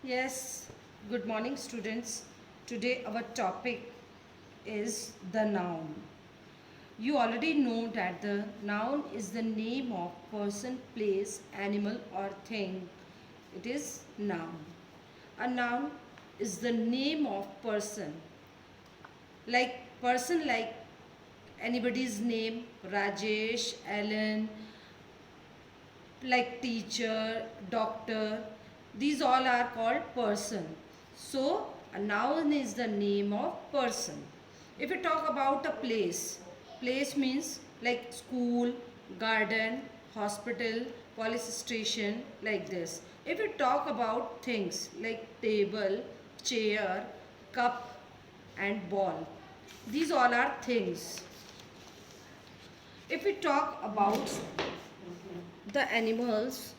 Yes, good morning, students. Today, our topic is the noun. You already know that the noun is the name of person, place, animal, or thing. It is noun. A noun is the name of person, like anybody's name, Rajesh, Alan, like teacher, doctor, these all are called person. So a noun is the name of person. If we talk about a place means like school, garden, hospital, police station, like this. If we talk about things like table, chair, cup and ball, these all are things. If we talk about the animals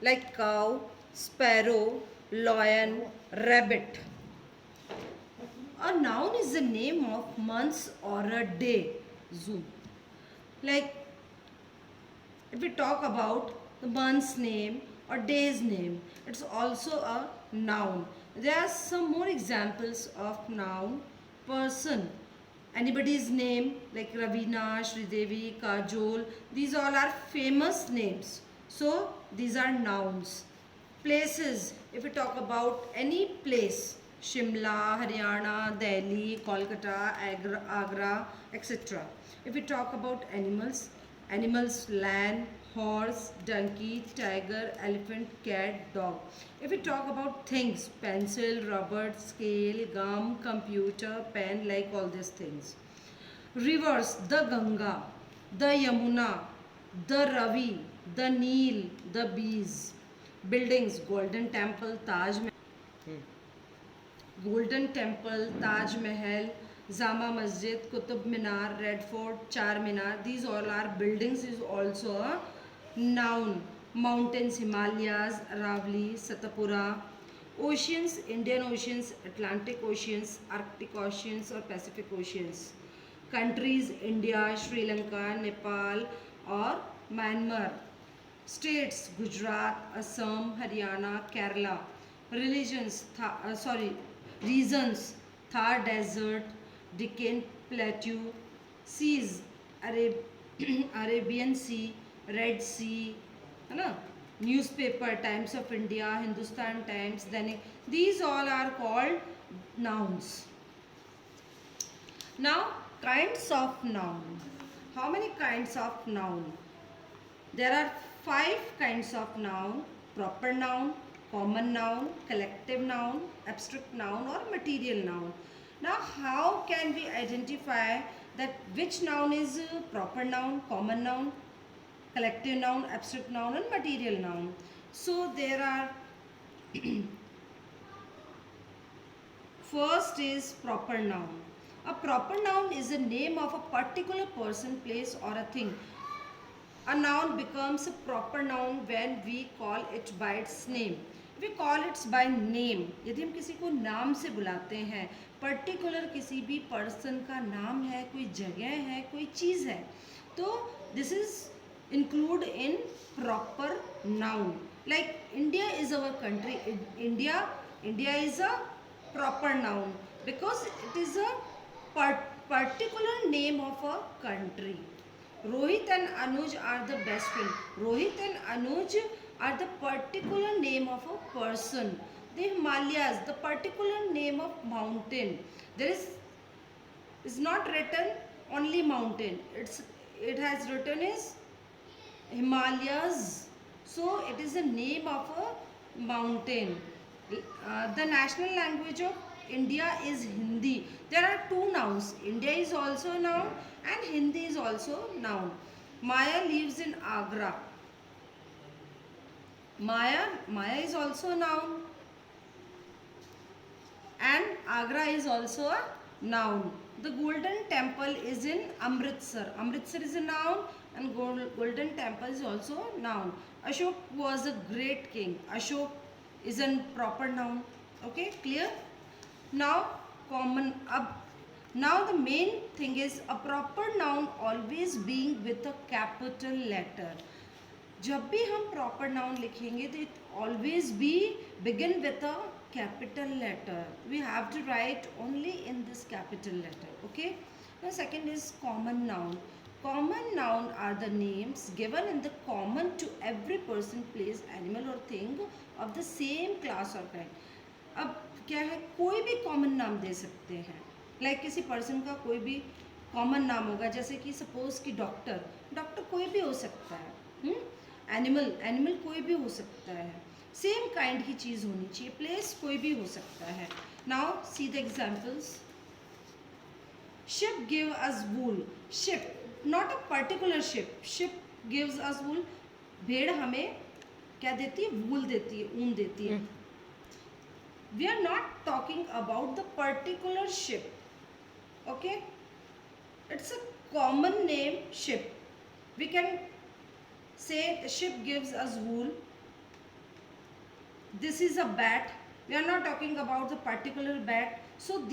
like cow, sparrow, lion, rabbit. A noun is the name of months or a day. Zoom. Like if we talk about the month's name or day's name, it's also a noun. There are some more examples of noun. Person, anybody's name like Ravina, Sridevi, Kajol, these all are famous names. So these are nouns. Places, if we talk about any place, Shimla, Haryana, Delhi, Kolkata, Agra, etc. If we talk about animals, lion, horse, donkey, tiger, elephant, cat, dog. If we talk about things, pencil, rubber, scale, gum, computer, pen, like all these things. Rivers, the Ganga, the Yamuna, the Ravi, the Neel, the bees. Buildings, Golden Temple, Taj Mahal, Jama Masjid, Qutub Minar, Red Fort, Char Minar. These all are buildings is also a noun. Mountains, Himalayas, Aravali, Satapura. Oceans, Indian Oceans, Atlantic Oceans, Arctic Oceans or Pacific Oceans. Countries, India, Sri Lanka, Nepal or Myanmar. States, Gujarat, Assam, Haryana, Kerala. Religions, Reasons, Thar Desert, Deccan Plateau. Seas, Arabian Sea, Red Sea, है ना? Newspaper, Times of India, Hindustan Times, Dainik. These all are called nouns. Now, kinds of noun. How many kinds of noun? There are five kinds of noun: proper noun, common noun, collective noun, abstract noun or material noun. Now how can we identify that which noun is proper noun, common noun, collective noun, abstract noun and material noun? So there are first is proper noun. A proper noun is the name of a particular person, place or a thing. A noun becomes a proper noun when we call it by its name. We call it by name. यदि हम किसी को नाम से बुलाते हैं, particular किसी भी पर्सन का नाम है, कोई जगह है, कोई चीज़ है, तो this is include in proper noun. Like India is our country. India is a proper noun because it is a particular name of a country. Rohit and Anuj are the best friend. Rohit and Anuj are the particular name of a person. The Himalayas, the particular name of mountain. There is not written only mountain. It has written is Himalayas. So it is the name of a mountain. The national language of India is Hindi. There are two nouns. India is also a noun and Hindi is also a noun. Maya lives in Agra. Maya is also a noun and Agra is also a noun. The Golden Temple is in Amritsar. Amritsar is a noun and Golden Temple is also a noun. Ashok was a great king. Ashok is a proper noun. Okay, clear? Now, now the main thing is a proper noun always being with a capital letter. जब भी हम proper noun लिखेंगे तो it always be begin with a capital letter. We have to write only in this capital letter. Okay. Now second is common noun. Common noun are the names given in the common to every person, place, animal or thing of the same class or kind. अब क्या है, कोई भी common नाम दे सकते हैं. Like किसी person का कोई भी कॉमन नाम होगा, जैसे कि सपोज कि डॉक्टर, डॉक्टर कोई भी हो सकता है. एनिमल, एनिमल कोई भी हो सकता है. सेम काइंड की चीज़ होनी चाहिए. प्लेस कोई भी हो सकता है. Now see the examples. Sheep give us wool. Sheep, not a particular sheep. Sheep gives us wool. भेड़ हमें क्या देती है? वूल देती है, ऊन देती है. We are not talking about the particular ship. Okay, it's a common name, ship. We can say the ship gives us wool. This is a bat. We are not talking about the particular bat. So